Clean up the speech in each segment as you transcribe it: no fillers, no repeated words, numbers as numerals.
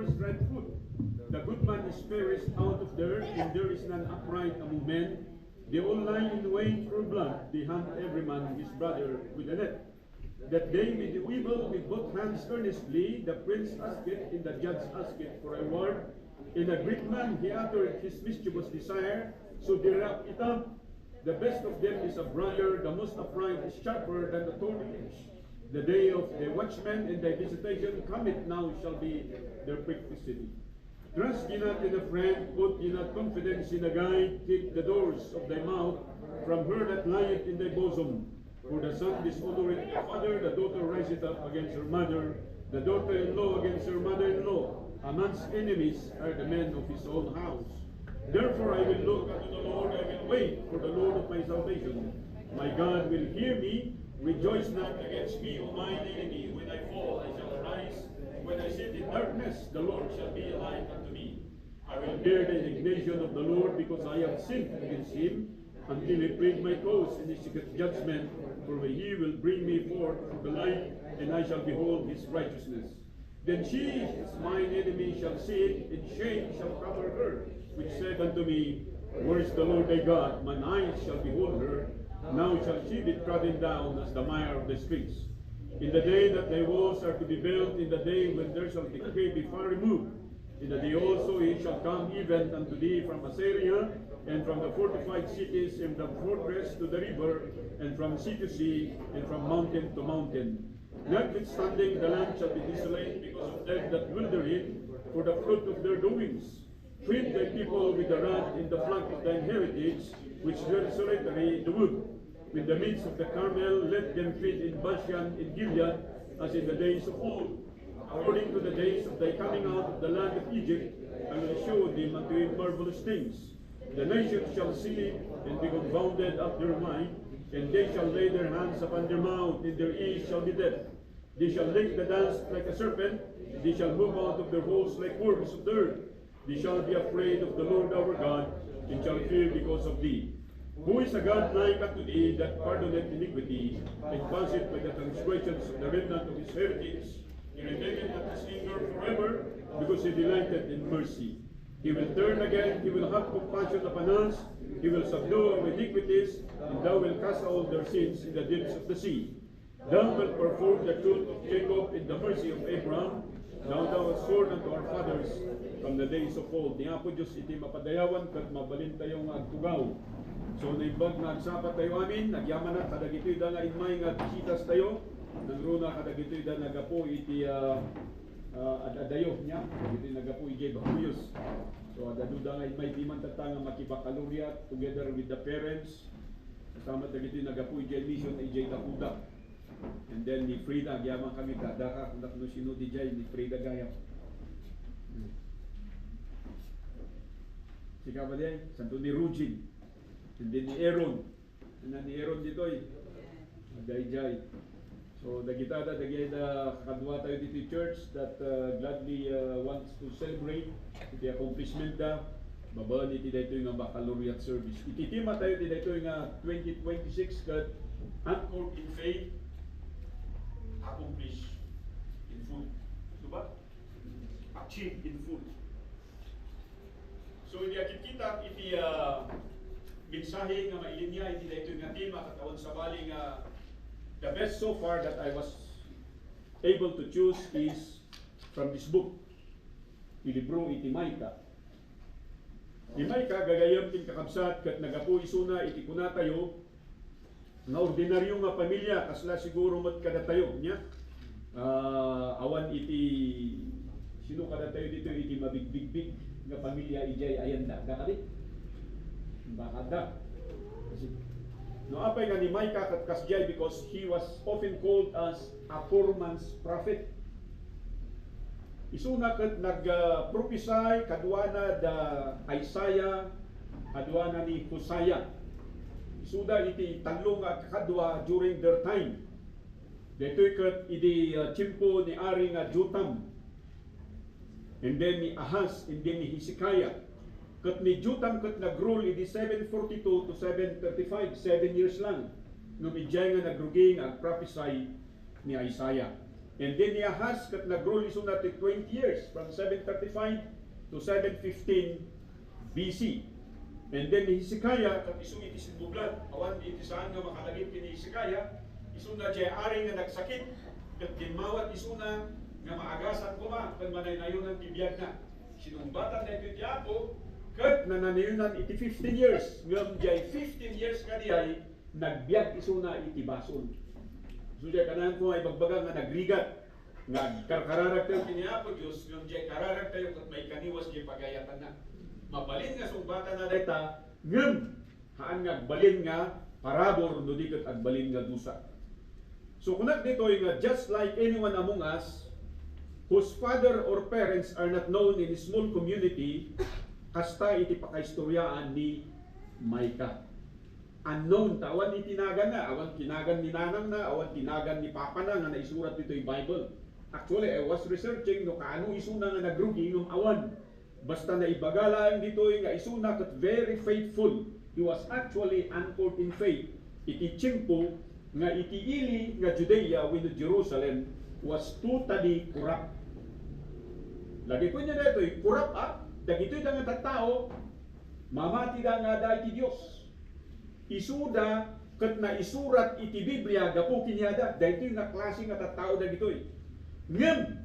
first right foot. The good man is perished out of there, and there is none upright among men. They all lie in wait for blood. They hunt every man his brother with a net. That they may do evil with both hands earnestly. The prince asketh, and the judge asketh for a reward. In a great man he uttered his mischievous desire, so they wrap it up. The best of them is a brother, the most upright is sharper than the thorns. The day of the watchman and thy visitation cometh, now shall be their perplexity. Trust ye not in a friend, put ye not confidence in a guide, keep the doors of thy mouth from her that lieth in thy bosom. For the son dishonoreth the father, the daughter riseth up against her mother, the daughter-in-law against her mother-in-law. A man's enemies are the men of his own house. Therefore I will look unto the Lord, I will wait for the Lord of my salvation. My God will hear me. Rejoice not against me, O mine enemy. When I fall, I shall arise. When I sit in darkness, the Lord shall be a light unto me. I will bear the indignation of the Lord, because I have sinned against him, until he plead my cause in his secret judgment. For he will bring me forth from the light, and I shall behold his righteousness. Then she, as mine enemy, shall see it, and shame shall cover her, which said unto me, Where is the Lord thy God? Mine eyes shall behold her. Now shall she be trodden down as the mire of the streets. In the day that thy walls are to be built, in the day when there shall decay be far removed, in the day also he shall come even unto thee from Assyria, and from the fortified cities, and from fortress to the river, and from sea to sea, and from mountain to mountain. Notwithstanding, the land shall be desolate because of them that will therein, for the fruit of their doings. Feed thy people with the rod in the flank of thine heritage, which dwell solitary in the wood. In the midst of the Carmel, let them feed in Bashan, in Gilead, as in the days of old. According to the days of thy coming out of the land of Egypt, I will show them unto him marvelous things. The nations shall see it, and be confounded at their mind, and they shall lay their hands upon their mouth, and their ears shall be deaf. They shall lick the dust like a serpent, they shall move out of their holes like worms of the earth. They shall be afraid of the Lord our God, and shall fear because of thee. Who is a God like unto thee, that pardoneth iniquity, and passeth by the transgressions of the remnant of his heritage? He remaineth not his anger forever, because he delighted in mercy. He will turn again, he will have compassion upon us, he will subdue our iniquities, and thou wilt cast all their sins in the depths of the sea. Thou wilt perform the truth of Jacob in the mercy of Abraham. Now thou hast sworn unto our fathers from the days of old. Niya po Diyos iti mapadayawan, kat mabalin tayong agtugaw. So naimbag na agsapat tayo amin, nagyaman na kadagitoy da nga inmay nga bisitas tayo, nangruna kadagitoy da nagapo iti adadayo niya, kadagitoy nagapo iti bahuyos. So adaduda nga inmay di man tatanga makibakaluriat together with the parents, kasama kadagitoy nagapo iti mission iti dakuda. And then ni Frida, agyaman kami kadaka, kung nakano sino di jay, ni Frida gayam. Sika ba diyan? Santo ni Rugin. And then ni Aaron. And ni Aaron dito eh. Jay. So dagitada, dagayada kakadwa tayo dito church that gladly wants to celebrate the accomplishment da. Babaan iti dito yung baccalaureate service. Ititima tayo dito yung 2026 kat anchored in faith, accomplished in full. Ito ba? Achieved in full. So hindi kita iti mensahe nga mailinya iti dito nga tema katawan sa bali nga the best so far that I was able to choose is from this book. Ilibro iti Micah. Ni Micah gagayam kin kakabsat kat nagapu isuna iti kuna tayo nga ordinaryo nga pamilya kasla siguro mat kada tayo nya. Awan iti sino kada tayo dito iti mabigbig nga pamilya ijay ayanda kakabit. Bakada. No apay nga ni Micah kat kasjay because he was often called as a poor man's prophet. Isuna kat nag-prophesy kadwana da Isaiah, kadwana ni Hosea. Isuda iti talong kakadwa during their time. Dito'y kat iti tiyempo ni Ari nga Jotham. And then ni Ahaz, and then ni Hezekiah. Kat ni Jotham kat nag-rule iti 742 to 735, 7 years lang. Nung ijay nga nagrugi nga prophesy ni Isaiah. And then ni Ahaz kat nagrule iso na 20 years from 735 to 715 BC. And then ni Hezekiah kat iso iti sinbublan awan iti saan nga makalagip ni Hezekiah iso na jay ari nga nagsakit kat ginmawat iso na nga maagasan ko ma kat manaynayon ti biyag na sinumbatan na ito ti Apo kat nananayunan iti 15 years ngam jay 15 years nga diay nagbiag iso na iti basol. So jay kanan ko ay bagbaga nga nagrigat nga karkararag tayo kiniapo Diyos ngam jay kararag tayo kat may kaniwas jay pagayatan na mabalin nga sumbatan na data ngam haan nga agbalin nga parabor no di kat agbalin nga dusa. So kunat dito nga just like anyone among us whose father or parents are not known in a small community, kasta iti pakaistoryaan ni Micah. Unknown ta, awan itinagan na, awan tinagan ni nanang na, awan tinagan ni papa na nga naisurat dito yung Bible. Actually, I was researching no kaano isuna nga nagrugi ng awan. Basta na ibagalaan dito yung nga isuna kat very faithful. He was actually anchored in faith. Iti tiyempo nga iti ili nga Judea wenno Jerusalem was totally corrupt. Lagi ko niya dito, corrupt dagito'y nga tattao, mamati da nga da iti Diyos. Isuda kat na isurat iti Biblia gapo kinyada dahil na klase nga tattao dagitoy. Ngem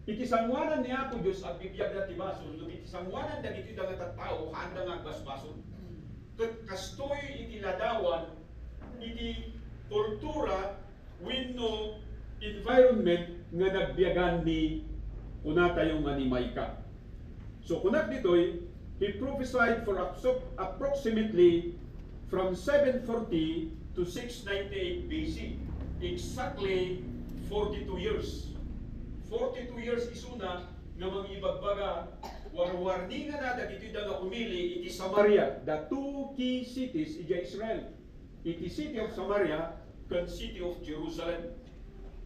iti sangwanan ni Apo Dios ang bibiyag na tibason, iti sangwanan dagitoy nga tattao handa nga basbason. Kat kastoy iti ladawan iti kultura wenno environment nga nagbiyagan ni kunata yung ni Micah. So kunat ditoy he prophesied for approximately from 740 to 698 BC. Exactly 42 years. 42 years isuna nga mangibagbaga warwarni nga na dagiti nga umili iti Samaria, the two key cities iti Israel. Iti city of Samaria ken city of Jerusalem.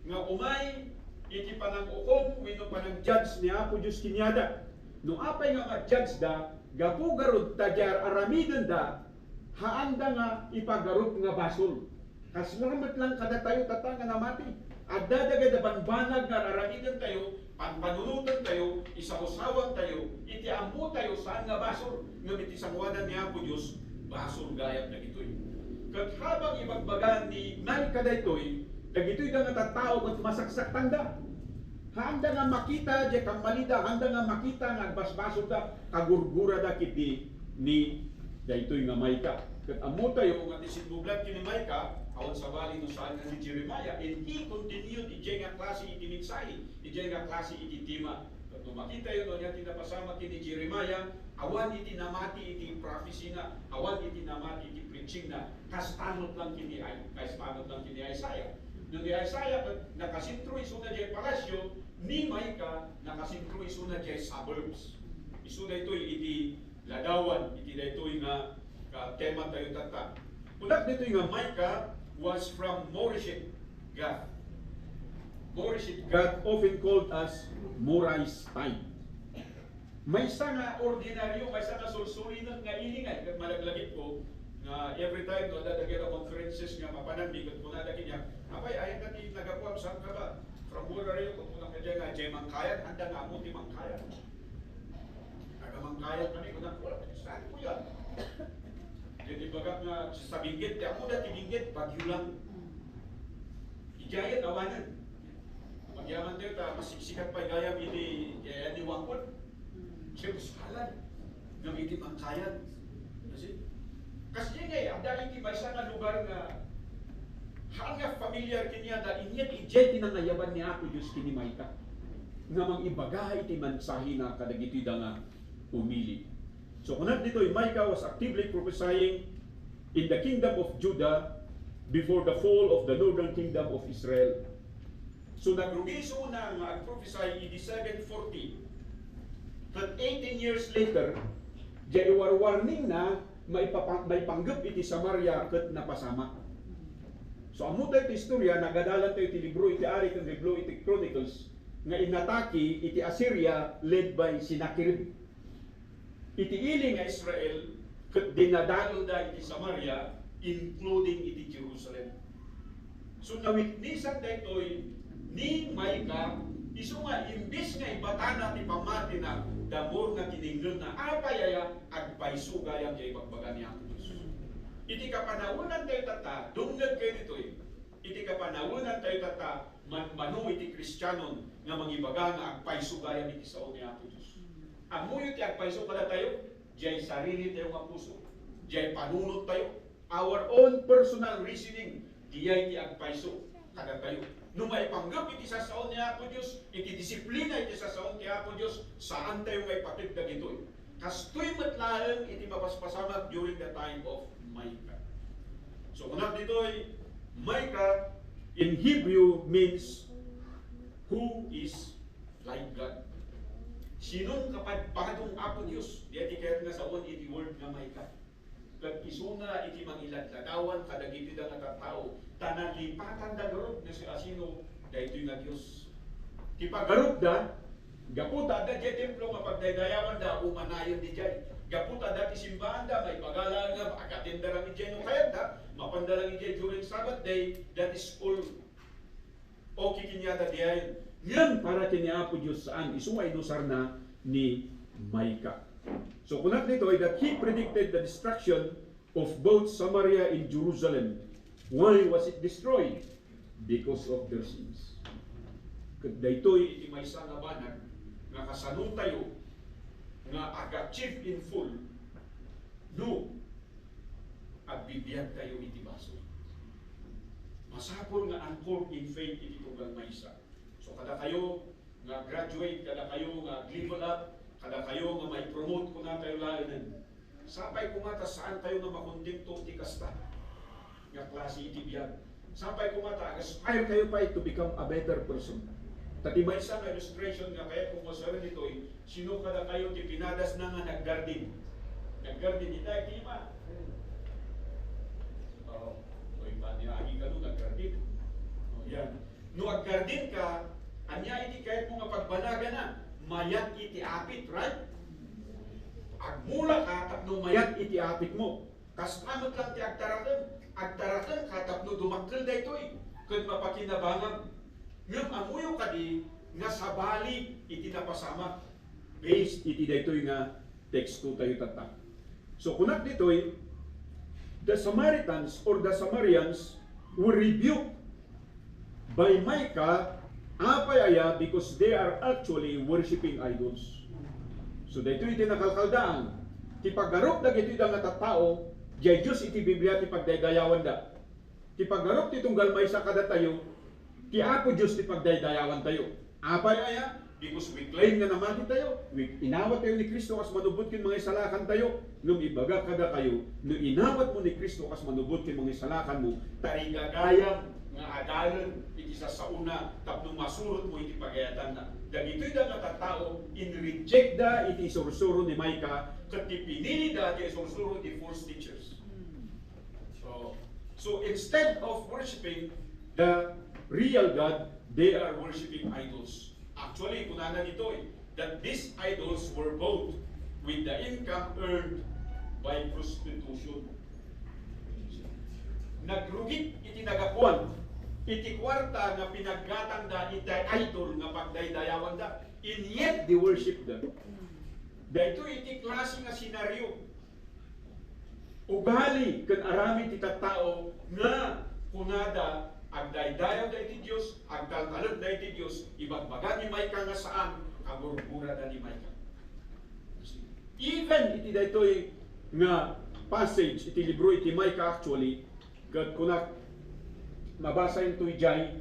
Nga umay iti panang-ukom wenno panang-judge ni Apo Dios kinyada. No apay nga ma-judge da gapu garud tadyar aramiden da haanda nga ipagarot nga basol. Kaslamat lang kada tayo tatanga na mati. Adda daga banbanag nga raramidan tayo, panpanunutan tayo, isahusawan tayo, iti ammo tayo saan nga basol. Ngam iti sangwanan ni Apo Dios basol gayam na itoy. Kat habang ibagbagan ni Micah daytoy, dagitoy da nga tattao kat masaksak tanda. Handa nga makita di kambalida, handa nga makita nga basbasol da kagurgura da kiti ni daytoy nga Micah. Kat amo tayo nga tisinbublat kini Micah awan sa bali no saan nga ni Jeremiah, and he continued iti nga klase iti mensahe, iti nga klase iti tema. Kat makita yun no niya tinapasama kini Jeremiah, awan iti namati iti prophecy na, awan iti namati iti preaching na, kastanot lang kini Isaiah. Nung ni Isaiah nakasintro iso na jay palasyo, ni Micah nakasintro iso na jay suburbs. Iso na ito iti ladawan, iti na ito nga tema tayo tata. Ulat dito nga Micah was from Moresheth Gath. Moresheth Gath often called as Morai's time. May isa nga ordinaryo, may isa nga sulsulinan nga ilingay. Kat malaglagit ko, nga every time no dadagay na conferences nga mapanandi kat muna dagay niya apay ayat natin nagapuam saan ka ba from Morarayo kung muna ka dyan nga jay mangkayan handa nga mo ti mangkayan mangkayan kami kung nakuha saan ko yan jadi bagak nga sa binggit di ako dati binggit bagyo lang ijayat awanan magyaman tayo ta masiksikat pa gayam ini wangkot siya usalan gamiti mangkayan kasi kasi nga, dahil iti may isang lugar nga hanga familiar kanya da inyat ijay tinangayaban ni Apo Diyos kini Micah nga mang ibagahay iti mansahi na kadagiti da nga umili. So kunat dito, Micah was actively prophesying in the kingdom of Judah before the fall of the northern kingdom of Israel. So nagrugi so una nga ag-prophesy iti 740. But 18 years later, jay warning na may panggap iti Samaria ket napasama. So amo tayo iti istorya nagadalan tayo iti libro iti Ari ken libro iti Chronicles nga inataki iti Assyria led by Sennacherib. Iti ili nga Israel ket dinadalo da iti Samaria including iti Jerusalem. So nawitnisan daytoy ni Micah, iso nga imbis nga ibatana ti pamati na damor nga kininggan na apayaya agpaisugayang jay pagbaga ni Apo Diyos. Iti kapanawunan tayo tata, dungag kayo dito'y, iti kapanawunan tayo tata, manmano iti Kristyanon nga mangibaga nga agpaisugayang iti sao ni Apo Diyos. Amuyo ti agpaisugaya tayo, jay sarili tayo nga puso, jay panunot tayo, our own personal reasoning, diyay ti agpaiso kada tayo. Nung maipanggap iti sasaon ni Apo Diyos, iti disiplina iti sasaon ti Apo Diyos, saan tayo may patid na gito'y. Kastoy matlaang iti mapaspasamak during the time of Micah. So kunat dito'y, Micah in Hebrew means who is like God. Sinong kapadpadong Apo Diyos? Di iti kaya nga saon iti word nga Micah. Kag isuna iti mangiladladawan kadagiti da nga tattao tanan lipatan da garop na si asino daytoy nga Dios. Ti pagarup da gaputa da jay templo nga pagdaydayawan da umanayon di jay. Gaputa da ti simbahan da may pagalan nga agatin da rami jay no kayat da mapandalang jay during Sabbath day, that is all okay kinyata diyan. Ngem para kini Apo Dios saan isumay inusar na ni Micah. So kunat nito ay that he predicted the destruction of both Samaria and Jerusalem. Why was it destroyed? Because of their sins. Daytoy iti maysa nga banag nga kasano tayo nga aga-achieve in full no agbibiyag tayo iti baso. Masapol nga anchored in faith iti tugang maysa. So kada kayo nga graduate, kada kayo nga level up, kada kayo nga may promote ko na tayo lain. Sapay kumata saan tayo nga makondikto ti kasta nga klase iti biyag. Sapay kumata aspire kayo pa to become a better person. Tati may isang illustration nga kaya kung masabi nito sino kada kayo ti pinadas na nga nag-garden. Nag-garden di tayo kima. O iba niagi ka no nag-garden. Yan. No nag-garden ka, anya iti kahit mo nga pagbanaga na mayat iti apit, right? Agmula ka, tapno mayat iti apit mo. Kastamot lang ti agtarakan ka, tapno dumakkel da ito eh. Kung mapakinabangan, ngam amuyo ka di, nga sabali iti napasama. Based iti da ito nga teksto tayo tata. So kunat dito the Samaritans or the Samarians were rebuked by Micah apayaya because they are actually worshiping idols. So dito iti nakalkaldaan. Ti paggarop da iti da nga tattao, jay Diyos iti Biblia ti pagdaydayawan da. Ti paggarop ti tunggal maysa kada tayo, ti Apo Diyos ti pagdaydayawan tayo. Apayaya because we claim nga naman tayo, we inawat tayo ni Kristo kas manubot kin mga isalakan tayo, nung ibaga kada kayo, nung inawat mo ni Kristo kas manubot kin mga isalakan mo, tarigagayang nga adalan iti sa sauna tapno masurot mo iti pagayatan na. Dagitoy da nga tattao in reject da iti sursuro ni Micah ket ti pinili da iti sursuro ti false teachers. So instead of worshiping the real God, they are worshiping idols. Actually, kunana dito that these idols were bought with the income earned by prostitution. Nagrugit iti nagapuan iti kwarta nga pinaggatang da iti idol nga pagdaydayawan da, and yet they worship them. Dahito iti klase nga senaryo. Ugali kan arami ti tattao nga kunada agdaydayaw da iti Dios, agtaltalog da iti Dios, ibagbaga ni Micah nga saan agurgura da ni Micah. Even iti daytoy nga passage iti libro iti Micah actually, kad kunak mabasa yung tuyjay,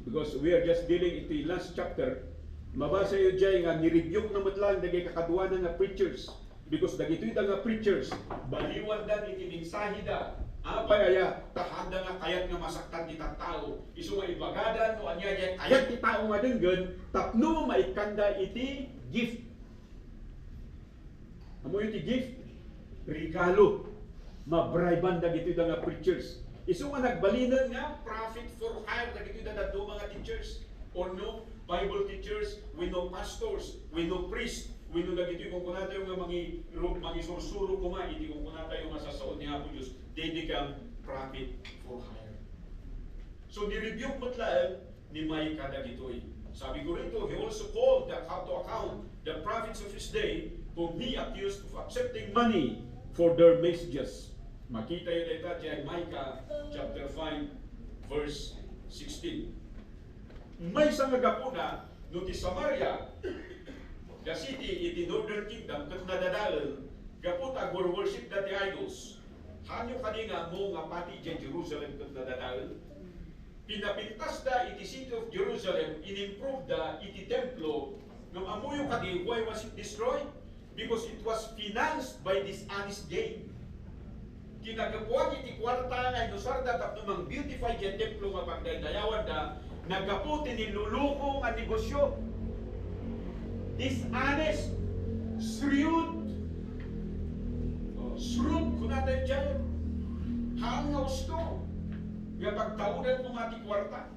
because we are just dealing iti last chapter, mabasa yung jay nga nirebuke na matlang dagay kakaduanan nga preachers, because dagitoy da nga preachers baliwan dan iti mensahe da apayaya tahanda nga kayat nga masaktan ti tattao isu nga ibagadan no anya jay kayat ti tao nga denggen tapno maikanda iti gift. Amo iti gift regalo mabrayban dagitoy da nga preachers. Isu nga nagbalinan nga profit for hire dagitoy da dadto mga teachers or no Bible teachers, we know pastors, we know priests, we know dagitoy kung kunata yung mga sursuro kuma iti kung kunata yung masasaod ni Apo Diyos, they become profit for hire. So ni-rebuke mo tlaang ni Micah dagitoy. Sabi ko rito, he also called to account the prophets of his day whom he accused of accepting money for their messages. Makita yun dito dyan, Micah chapter 5 verse 16. May sangagapuna no ti Samaria, the city iti northern kingdom kat nadadaal gapot ag worship dati idols. Hanyo kanina mo nga pati dyan Jerusalem kat nadadaal. Pinapintas da iti city of Jerusalem, in-improve da iti templo, ng amuyo kadi, why was it destroyed? Because it was financed by dishonest gain. Kinagapuan iti kwarta nga inusarda tapno mang beautify iti templo nga pagdaydayawan da, nagaputi ni luluko nga negosyo. Dishonest, shrewd, kung natin dyan, hanga gusto. Nga pagtaunan mo mati kwarta.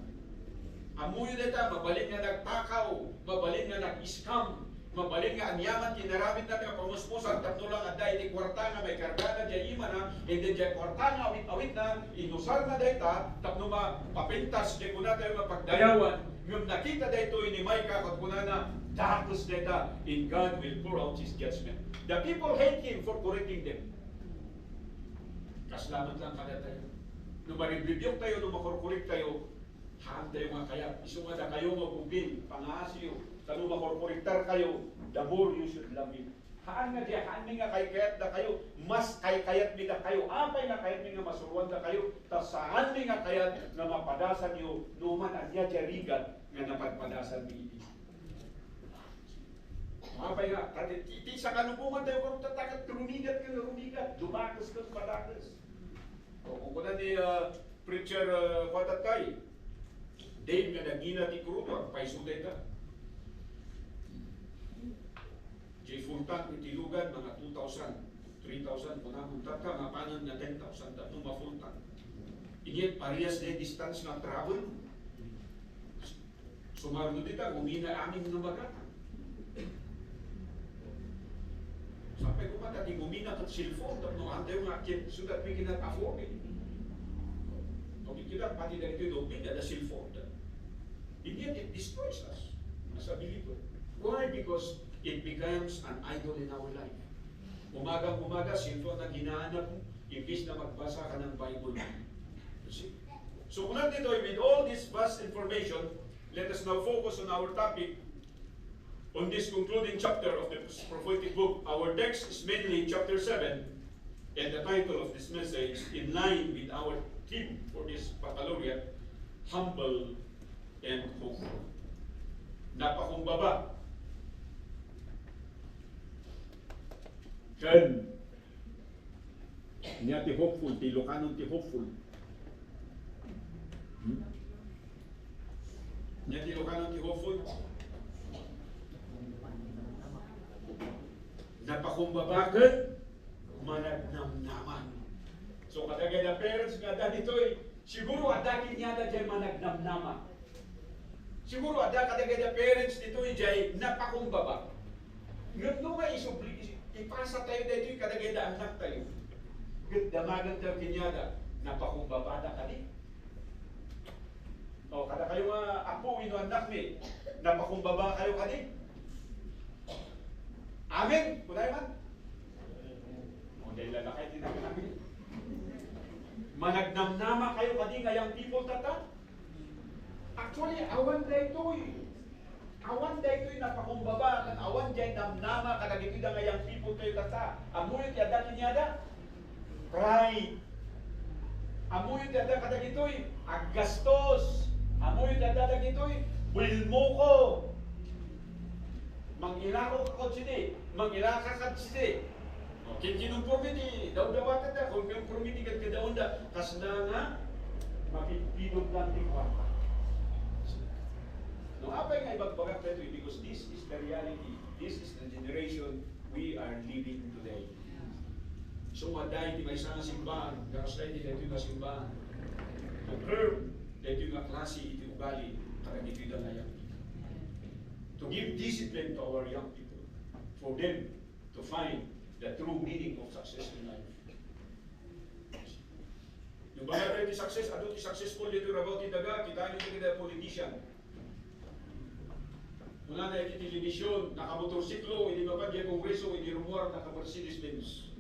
Amuyo dita, mabalin nga nagtakaw, mabalin nga nag-scam, mabalin nga anyaman kinaramit natin ang pamuspusan, tatlo lang aday di kwarta nga may karga na dyan iman na, and then dyan kwarta nga awit-awit na, inusal na dita, tapno mapapintas, dyan kuna tayo mapagdayawan, ngam nakita dito ni Micah, kat kuna na, darkness dita, in God will pour out His judgment. The people hate Him for correcting them. Kaslamat lang kada tayo. Nung ma-rebuke tayo, nung makorkorik tayo, haan tayo nga kaya. Iso nga na kayo magubin, pangasyo. Nung makorkoriktar kayo, the more you should love Him. Haan nga diya, haan nga kayat na kayo, mas kayat mi na kayo, apay na kayat mi nga masuruan na kayo, tas saan mi nga kayat na mapadasan nyo, numan ang niya jarigan nga napadpadasan mi ini. Apay nga, iti sa kanubungan tayo kung tatakat, rumigat ka, dumakas ka, padakas. Kung kuna ni preacher Watatay, Dave nga nagina ti Krudo, paisuday ka. Jay Fultan, itilugan, mga 2,000, 3,000, kung namuntat ka, mapanan na 10,000, tatong mafultan. Inyet, parehas na distance ng travel. Sumarno dita, umina amin ng bagat. Sampai kumata di gumina kat cellphone tapno antay nga kit so that we cannot afford it. Okay, kita pati dari itu big ada cellphone. In the end, it destroys us as a believer. Why? Because it becomes an idol in our life. Umagang-umaga, cellphone na ginahanap mo, imbis na magbasa ka ng Bible. You see? So kung natin ito, with all this vast information, let us now focus on our topic. On this concluding chapter of the prophetic book, our text is mainly chapter 7, and the title of this message, in line with our theme for this baccalaureate, humble and hopeful. Napakumbaba. Kan niya ti hopeful, ti Ilocanon ti hopeful. Niya ti Ilocanon ti hopeful. Napakumbabagan, managnamnaman. So katagay na parents nga dito'y, siguro adakin niya na dyan managnamnama. Siguro ada katagay na parents dito'y dyan napakumbaba. Ngano nga ipasa tayo dito'y katagay na anak tayo. Damagan tayo kinyada, napakumbaba na kani. O kada kayo nga apo, ino anak ni, napakumbaba kayo kani. Amen. Kulay man. O dahil lalakay tinagin namin. Managnamnama kayo kadi ngayang people tata. Actually, awan daytoy. Awan daytoy napakumbaba. Awan daytoy namnama kadagitida ngayang people kayo tata. Amuyo ti ada kinyada. Pride. Amuyo ti ada kadagitoy. Aggastos. Amuyo ti ada kadagitoy. Bulmoko. Mangilako ka sini, mangilaka ka sini. Kinumporme ni daw-dawatan da, kung kinumporme ni kadadaon da, kasna nga, makipinod lang di kwarta. No, apay nga ibagbagak na ito, because this is the reality, this is the generation we are living today. So, maday, di may isang simbahan, kakaslay di dito yung simbahan. To curb, dito yung klase, ito yung ugali, kaya dito yung dalayan. To give discipline to our young people, for them to find the true meaning of success in life. Yung mga tayo success, ano ti successful dito about ti daga, kita nyo kita politician. Muna na iti television, nakamotorsiklo, hindi mapadya kongreso, hindi rumuar, naka-Mercedes-Benz.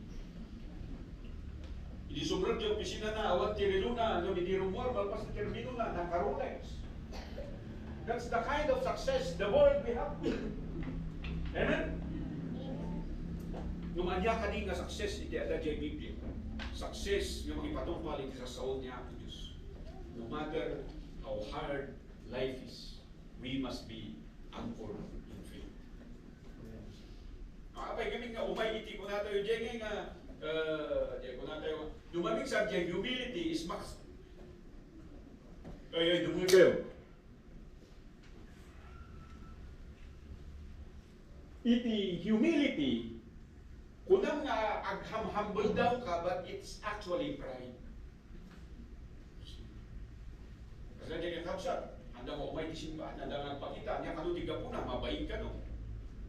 Hindi subrag yung opisina na, awan tirilo na, hindi rumuar, malpas na termino na, naka-Rolex. That's the kind of success the world we have. Amen? Numanya ka din nga success, iti ada jay Biblia. Success, yung ipatungpal iti sa saon niya ako Diyos. No matter how hard life is, we must be anchored in faith. Apay kami nga umay iti ko na tayo dyan nga ko na tayo lumamig sa dyan, humility is max. Ay, dumuli kayo. Iti humility, kunang humble daw ka, but it's actually pride. Kasi dyan yung kapsat, handa mo umay di simbahan, handa nagpakita, niya kanutiga po na, mabayin ka no.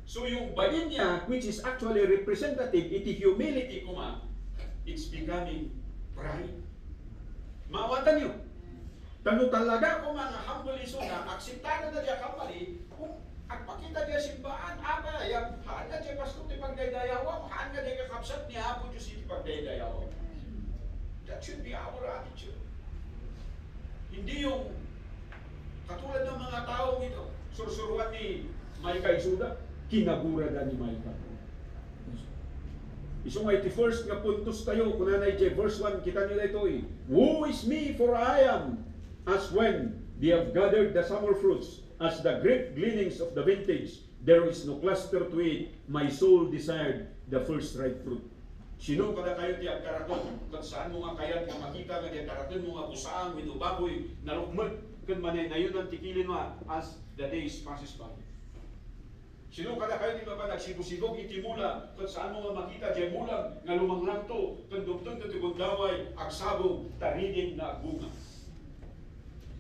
So yung bayin niya, which is actually representative, iti humility kuma, it's becoming pride. Mawatan niyo. Tano talaga kung mga humble iso na, aksiptado na diya kamali, kung agpakita diya simbahan, apa, yan, haan nga diya pasto ti pagdaydayawa, haan nga diya kakapsat ni Apo Diyos iti pagdaydayawa. That should be our attitude. Hindi yung katulad ng mga taong ito, sursuruan ni Micah Isuda, kinagura da ni Micah. Iso nga iti first nga puntos tayo, kunanay jay verse 1, kita nila ito eh. Woe is me, for I am as when they have gathered the summer fruits, as the grape gleanings of the vintage, there is no cluster to it, my soul desired the first ripe fruit. Sino kada kayo ti agkaraton, kung saan mo nga kayat nga makita nga di agkaraton mo nga busaang, minubaboy, narukmag, kung manay na yun ang tikilin mo as the days passes by. Sino kada kayo di ba nagsibusibog iti mula, kung saan mo nga makita di mulang, nga lumanglang to, kung dugtong to tigundaway, agsabog, taridin na agbunga.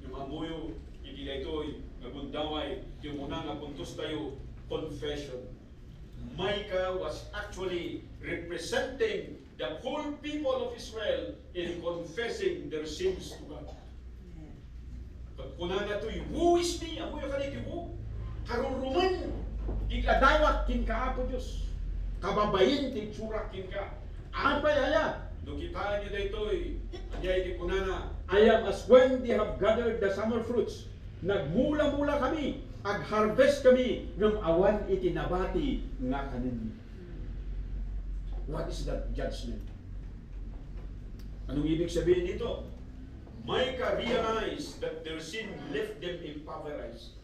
Yung amuyo, iti na ito'y nagundaway, yung muna nga puntos tayo, confession. Micah was actually representing the whole people of Israel in confessing their sins to God. Pagkunan na ito'y, who is me? Amoy ka nito, who? Karuruman, ikadawat kin ka Apo Diyos. Kababayin, tingsurak kin ka. Ang payaya, dukitaan niyo na ito'y, anyay di kunana, I am as when they have gathered the summer fruits. Nagmula-mula kami, ag-harvest kami, ng awan itinabati nga kanin. What is that judgment? Anong ibig sabihin nito? Micah realized that their sin left them impoverished.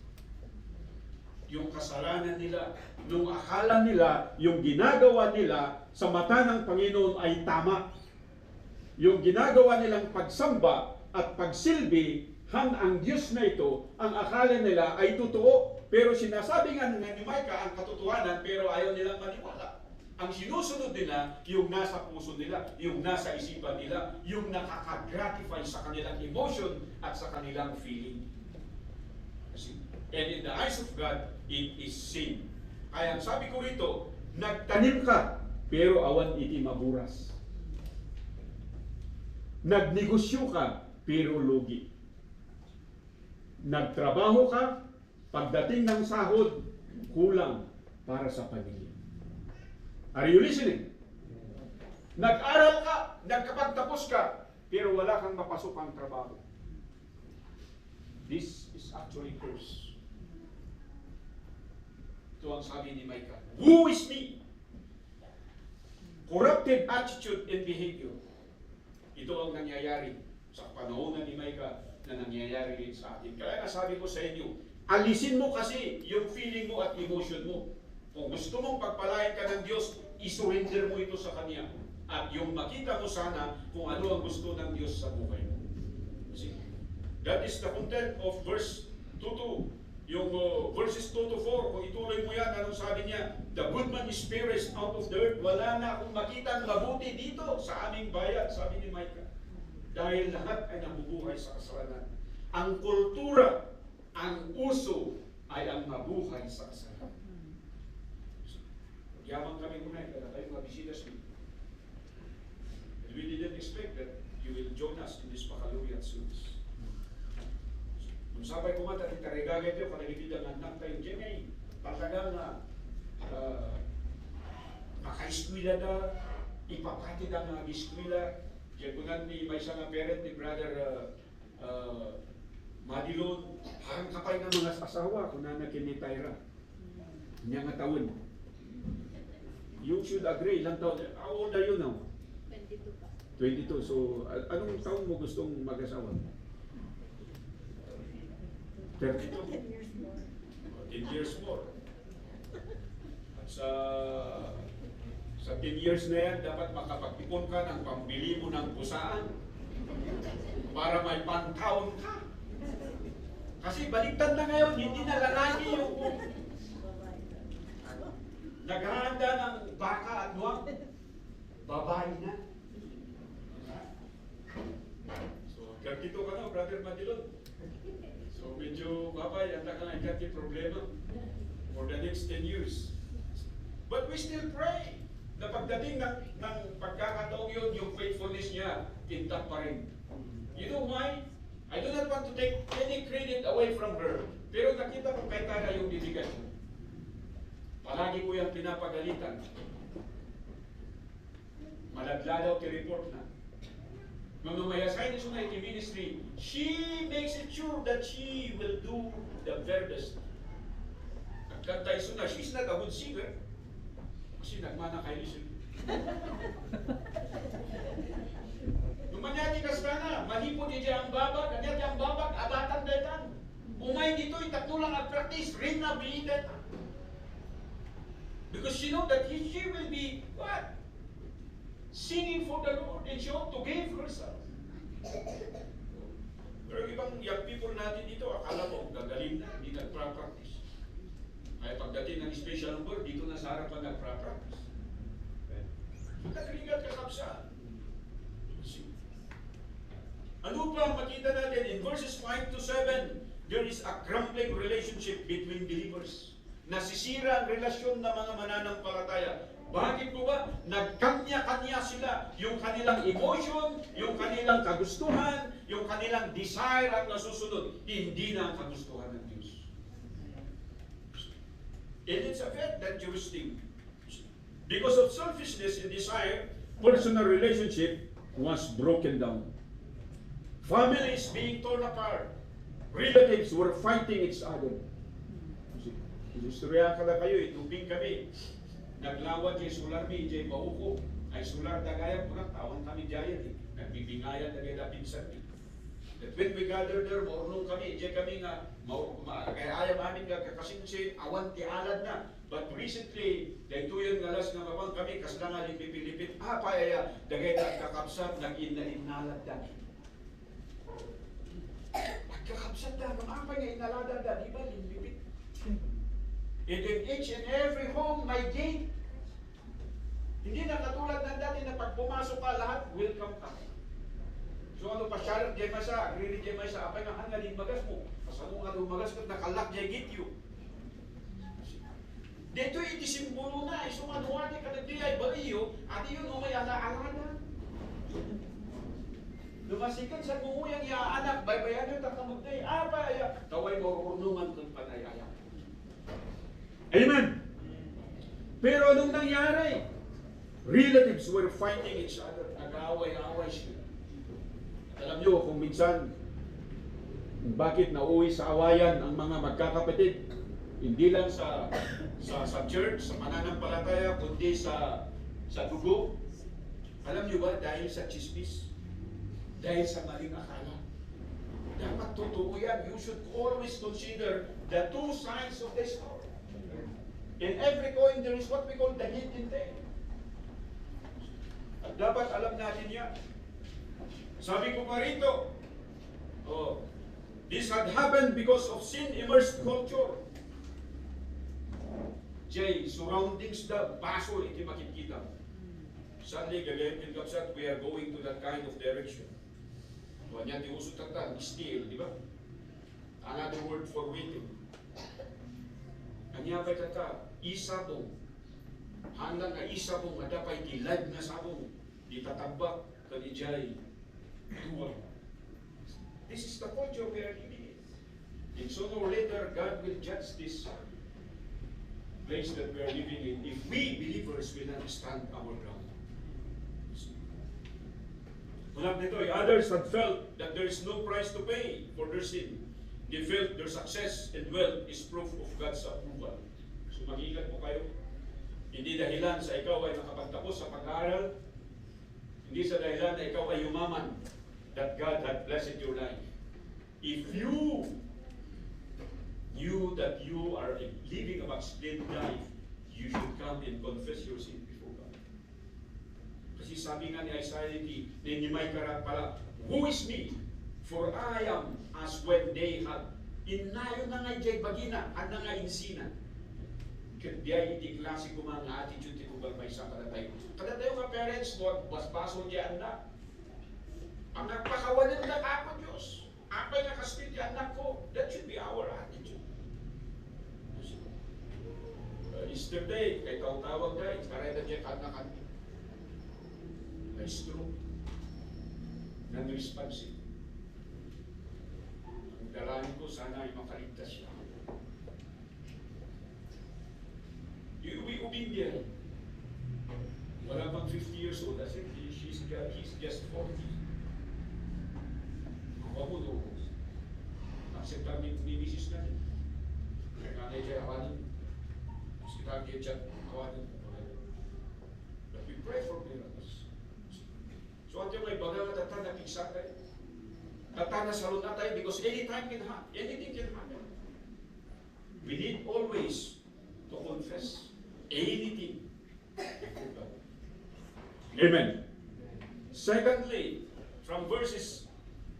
Yung kasalanan nila, nung akala nila, yung ginagawa nila sa mata ng Panginoon ay tama. Yung ginagawa nilang pagsamba at pagsilbi, ang Diyos na ito, ang akala nila ay totoo. Pero sinasabi nga ni Micah ang katotohanan, pero ayaw nilang maniwala. Ang sinusunod nila, yung nasa puso nila, yung nasa isipan nila, yung nakaka-gratify sa kanilang emotion at sa kanilang feeling. And in the eyes of God, it is sin. Kaya sabi ko rito, nagtanim ka, pero awan iti maburas. Nagnegosyo ka, pero lugi. Nagtrabaho ka, pagdating ng sahod, kulang para sa pamilya. Are you listening? Nag-aral ka, nagkapagtapos ka, pero wala kang mapasok ang trabaho. This is actually curse. Ito ang sabi ni Micah. Who is me? Corrupted attitude and behavior. Ito ang nangyayari sa panahon ni Micah na nangyayari rin sa atin. Kaya nasabi ko sa inyo, alisin mo kasi yung feeling mo at emotion mo. Kung gusto mong pagpalain ka ng Diyos, isurrender mo ito sa Kanya. At yung makita mo sana kung ano ang gusto ng Diyos sa buhay mo. See? That is the content of verse 2-2. Yung verses 2-4, kung ituloy mo yan, anong sabi niya? The good man is perished out of the earth. Wala na akong makita ng mabuti dito sa aming bayan, sabi ni Micah. Dahil lahat ay nabubuhay sa kasalanan. Ang kultura, ang uso, ay ang mabuhay sa kasalanan. Yaman kami muna, kaya tayo mabisita sa we didn't expect that you will join us in this baccalaureate service. Kung sabay kumata, titaregagay ito, kanagigid ang anak tayo dyan ay talagang maka-eskwila na, ipapatid ang mga eskwila. Diyan ko nga ni may isang parent ni Brother Madilon, harang kapay ng mga asawa kung nanakin ni Tyra. Niya nga taon. You should agree, ilang taon? How old are you now? 22 pa. 22. So, anong taon mo gustong mag-asawa? 32. 10 years more. 10 years more. At sa 10 years na yan, dapat makapag-ipon ka ng pambili mo ng pusaan para may pangtaon ka. Kasi baliktad na ngayon, hindi na lalaki yung naghahanda ng baka at nuwang, babae na. So, 32 ka na, Brother Madilon. So, medyo babay, handa ka na ikati problema for the next 10 years. But we still pray na pagdating ng pagkakataong yun, yung faithfulness niya, intact pa rin. You know why? I do not want to take any credit away from her. Pero nakita ko kay Tara yung dedication. Palagi ko yung pinapagalitan. Malagla daw report na. Nung may assign sa IT ministry, she makes it sure that she will do the very best. Nagkantay suna, she's not a good singer. Kasi nagmana kay Listen. Numanyati ka sana, malipot niya ang babag, kanyat ang babag, abatan daytan. Umay dito, itatlo lang ang practice, rin na bilitan. Because she know that she will be, what? Singing for the Lord and she ought to give herself. Pero ibang young people natin dito, akala mo, gagaling na, hindi nagpa-practice. Kaya pagdating ng special number, dito na sa harapan nagpa-practice. Nagringat ka kapsa. Ano pa makita natin? In verses 5 to 7, there is a crumbling relationship between believers. Nasisira ang relasyon ng mga mananampalataya. Bakit po ba? Nagkanya-kanya sila. Yung kanilang emotion, yung kanilang kagustuhan, yung kanilang desire ang nasusunod. Hindi na ang kagustuhan ng Diyos. And it's a very dangerous thing. Because of selfishness and desire, personal relationship was broken down. Families being torn apart. Relatives were fighting each other. Istorya ka na kayo, itubing kami. Naglawad kay Sular mi, jay Bauko. Ay Sular dagayang punang tawang kami jayan. Nagbibingayan na kaya pinsan. That when we gather there, maurnong kami, jay kami nga, kaya ayaw amin nga kakasinsin, awan ti alad na. But recently, dahito yung ngalas nga mabang kami, kasla nga lipipilipit, payaya, dagay na kakapsat, nag-inalad na. Nagkakapsat na, mamapay nga inalada na, di ba, lipipit. And in each and every home, may gate. Hindi na katulad ng dati na pag pumasok ka, lahat, welcome ka. So ano pa, Sharon, jay masa, agree jay masa, apay nga hangalin magas mo. Pasano nga doon magas ko, nakalak jay gate you. Dito itisimbolo na, isumanuwati ka nagdiyay, bariyo, at yun umay ala-ala na. Lumasikan sa bumuyang iaanak, baybayan yung takamagday, paya, taway mo urunungan kung panayaya. Amen! Pero anong nangyari? Relatives were fighting each other. Nag-aaway-aaway sila. At alam nyo kung minsan, bakit nauwi sa awayan ang mga magkakapatid? Hindi lang sa church, sa mananampalataya, kundi sa dugo. Alam nyo ba, dahil sa chismis, dahil sa maling akala. Dapat totoo yan. You should always consider the two sides of the story. In every coin, there is what we call the hidden thing. At dapat alam natin yan. Sabi ko pa rito, this had happened because of sin-immersed culture. Jay, surroundings the basol, iti makikita. Sadly, gagayin kapsat, we are going to that kind of direction. Kanya di usot tata, still, di ba? Another word for waiting. Kanya pa tata, isabong. Hanggang nga isabong, ada pa iti live na sabong. Di tatabak, kanijay, dual. This is the culture we are living in. And sooner or later, God will judge this place that we are living in if we believers will not stand our ground. Tulad nito, others had felt that there is no price to pay for their sin. They felt their success and wealth is proof of God's approval. So mag-ingat po kayo. Hindi dahilan sa ikaw ay nakapagtapos sa pag-aaral, hindi sa dahilan na ikaw ay yumaman, that God had blessed your life. If you knew that you are living a backslid life, you should come and confess your sin before God. Kasi sabi nga ni Isaiah ni Micah pala, who is me? For I am as when they had. Inayon na nga jay bagina, at na nga insina. Kaya iti klase ko mga attitude ti kubal may isa kada tayo. Kada tayo nga parents mo, basbaso diyan na. Ang nagpakawalan na ako Diyos. Apay nga kastil di anak ko. That should be our attitude. Yesterday, kay tawag guys, kareda dyan kanakan. It's true. Non-responsive. Ang dalangin ko, sana ay makaligtas siya. We obedient. Wala pang 50 years old. I said, he's just 40. Ako mo doon. Acceptan ni Mrs. na rin. Kaya nanay siya awanin. Mas kita kaya awanin. But we pray for miracles. So until may baga nga tatana pigsa tayo. Tatana salon na tayo because anytime can happen. Anything can happen. We need always to confess anything. Amen. Secondly, from verses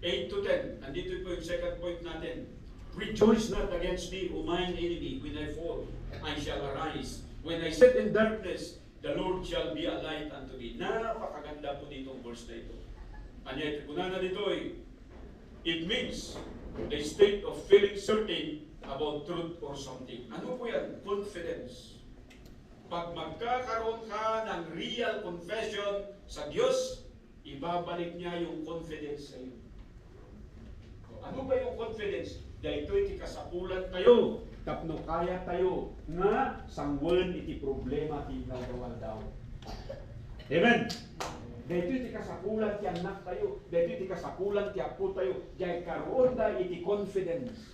8 to 10, andito po yung second point natin. Rejoice not against me, O mine enemy, when I fall, I shall arise. When I sit in darkness, the Lord shall be a light unto me. Napakaganda po ditong verse na ito. Anya, kunan na dito it means the state of feeling certain about truth or something. Ano po yan? Confidence. Pag magkakaroon ka ng real confession sa Diyos, ibabalik niya yung confidence sa iyo. Ano ba yung confidence? Dahil ito'y kasapulan tayo, tapno kaya tayo, nga sangwan iti problema ti nagawal daw. Amen? Dahil ito'y kasapulan ti anak tayo, dahil ito'y kasapulan ti apo tayo, dahil karoon da iti confidence.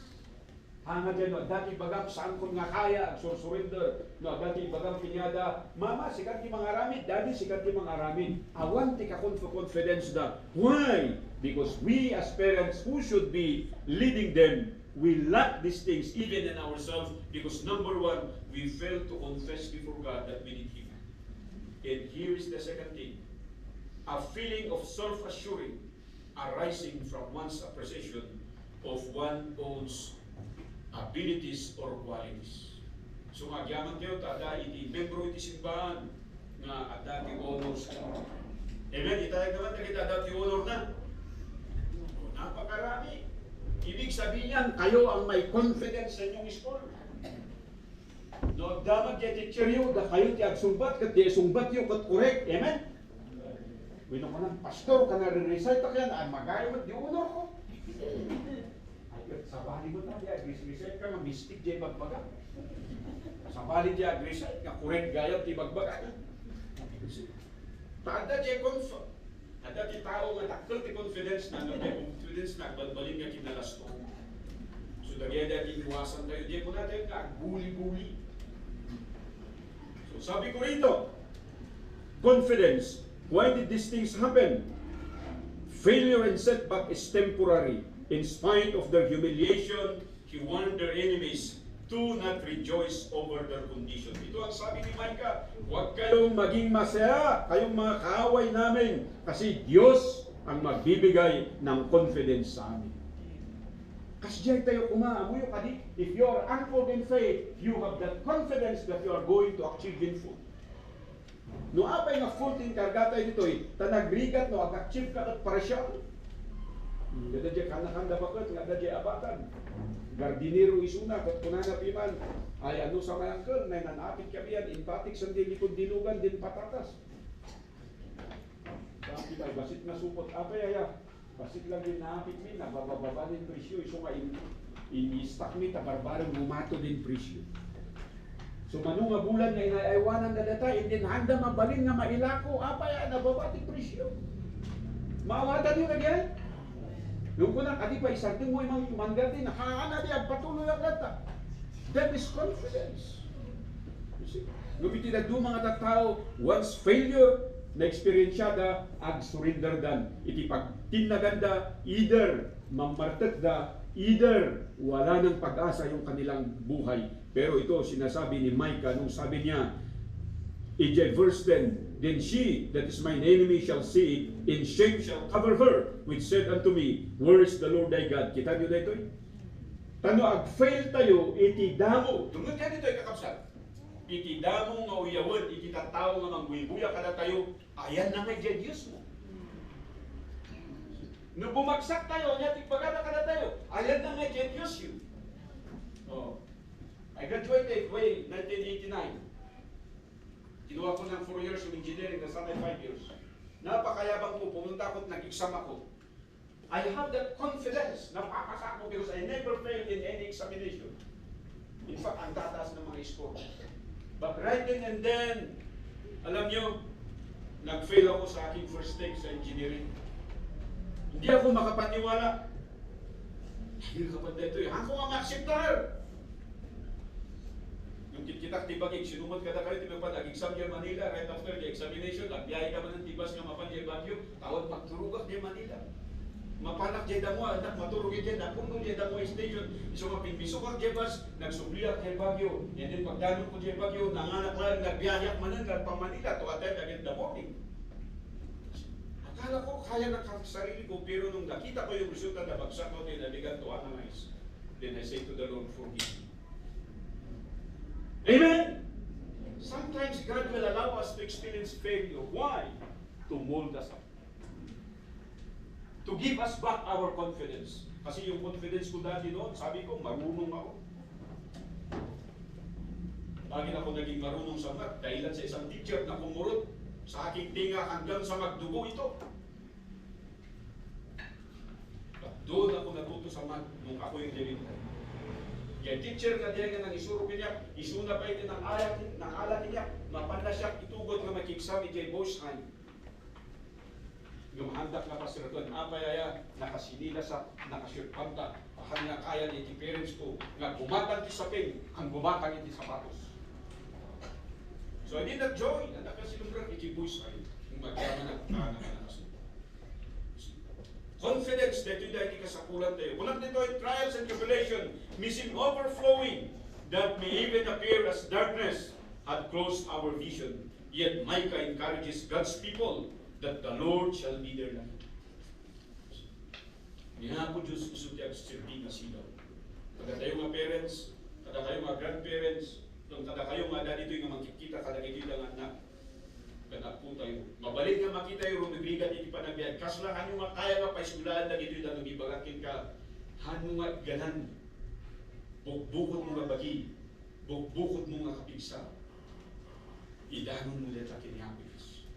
Hanga dyan, no, dati bagam saan ko nga kaya, surrender. No, dati bagam pinyada, mama, sikat ti mga aramid, daddy, sikat ti mga aramid. Awan ti confidence da. Why? Because we as parents who should be leading them, we lack these things even in ourselves because number one, we fail to confess before God that we need Him. And here is the second thing. A feeling of self-assuring arising from one's appreciation of one's own abilities or qualities. So agyaman kayo, tada iti membro iti simbahan nga at dati honors ka. Amen, itayag naman na kita dati honor na. O, napakarami. Ibig sabihin yan, kayo ang may confidence sa inyong school. No, damag ya teacher yu, da kayo ti agsumbat, kat di sumbat yu, kat correct. Amen? Wino ka ng pastor, ka na re-recite ka yan, ay magayo mo, di honor ko. Sabali mo na, di agris-recite ka, mag-mistik di bagbaga. Sabali di agris-recite, nga correct gayab di bagbaga. Tada di confidence. Ada di tao nga takkel ti confidence na, no, di confidence na, balbalin nga kinalasto. So dagay di iwasan tayo, di mo natin nga, buli-buli. So sabi ko rito, confidence. Why did these things happen? Failure and setback is temporary. In spite of their humiliation, He warned their enemies to not rejoice over their condition. Ito ang sabi ni Micah, huwag kayong maging masaya, kayong mga kaaway namin, kasi Diyos ang magbibigay ng confidence sa amin. Kasi diyan tayo kumaamuyo kadi, if you are anchored in faith, you have that confidence that you are going to achieve in full. No apay nga full ting kargata dito tanagrigat no ag-achieve ka at parasyon. Gada dyan kanakanda bakit, gada dyan abatan. Gardinero isuna, kat kunana piman, ay ano sa mayangkal, na nanapit kami yan, impatik sa likod dinugan, din patatas. Bakit ay basit na supot, apay aya, Basit lang din naapit mi, nabababa din presyo. So nga in-stock mi, tabarbarang bumato din presyo. So manong nga bulan nga inaiwanan na data, hindi handa mabalin nga mailako, apay nababa din presyo. Maawatan yung nagyay. Yung kunang adi pa isang mo yung manggatin, haana di ang patuloy ang data. That is confidence. Gamitin na doon mga tao, once failure, na-experiensyada, ag-surrender dan. Iti pagtinaganda, either mamartet da, either wala ng pag-asa yung kanilang buhay. Pero ito, sinasabi ni Micah, nung sabi niya, in verse 10, then she, that is mine enemy, shall see it, in shame shall cover her, which said unto me, where is the Lord thy God? Kita nyo na ito eh? Tano, ag-fail tayo, iti damo. Tungod ka dito ay kakapsat. Iti damo nga uyawan, iti tatao nga mangbuy-buya kada tayo, ayan na nga Diyos mo. No bumagsak tayo, nyatik pagana kada tayo, ayan na nga Diyos yun. Oh. I graduated way 1989. Kinuha ko ng 4 years of engineering, nasa 5 years. Napakayabang ko, pumunta ako at nag-exam ako. I have that confidence na papasa ako because I never failed in any examination. In fact, ang tataas ng mga score. But right then and then, alam nyo, nag-fail ako sa aking first take sa engineering. Hindi ako makapaniwala. Hindi kapag na ito eh. Ako nga ma-acceptar. Yung kitkitak tibagig, sinumot ka na kayo, tibag nag-exam niya Manila, right after the examination, nagbiyahe ka man ng tibas nga mapan niya Baguio, tawad magturugak niya Manila. Mapanak jay damo, anak maturog jay damo, kung jay damo station, iso mapinbiso kag jay bus, nagsubliak jay Baguio, and then pagdanong ko jay Baguio, nanganak lang, nagbiyayak manan pa Manila to attend again the morning. Akala ko kaya na sarili ko, pero nung nakita ko yung resulta na bagsak ko, tinaligan to analyze. Then I say to the Lord, forgive me. Amen? Sometimes God will allow us to experience failure. Why? To mold us up. To give us back our confidence. Kasi yung confidence ko dati noon, sabi ko, marunong ako. Bakit ako naging marunong sa math? Dahilan sa isang teacher na kumurot sa aking tinga hanggang sa magdugo ito. But doon ako natuto sa math nung ako yung director. Yung teacher na diyan nga nang isuro niya, isuna pa ito ng alat niya, mapanda siya, itugod nga mag-exam ijay boss hand. Yung handak na pasiratuan, apayaya, nakasinila sa, nakashirt panta, pahan nga kaya ni iti parents ko, nga gumatang ti sapin, ang gumatang iti sapatos. So I did not join, na nakasilumbrang iti boys hand, yung magyaman na nakanakas. Confidence that yun dahil ikasakulan tayo. Kunang dito ay trials and tribulation, missing overflowing, that may even appear as darkness, had closed our vision. Yet Micah encourages God's people that the Lord shall be their light. Niya po Diyos gusto niya sirbi nga silaw. Kada kayo mga parents, kada kayo mga grandparents, kada kayo mga dadi ito yung makikita, kada kayo lang anak. Kada po tayo. Mabalik nga makita yung rumibigat iti panagbiyan. Kaso lang, ano nga kaya nga paisulaan na dito yung ibagakin ka. Ano nga ganan. Bukbukot mo nga bagi. Bukbukot mo nga kapigsa. Idanon mo dito akin happiness.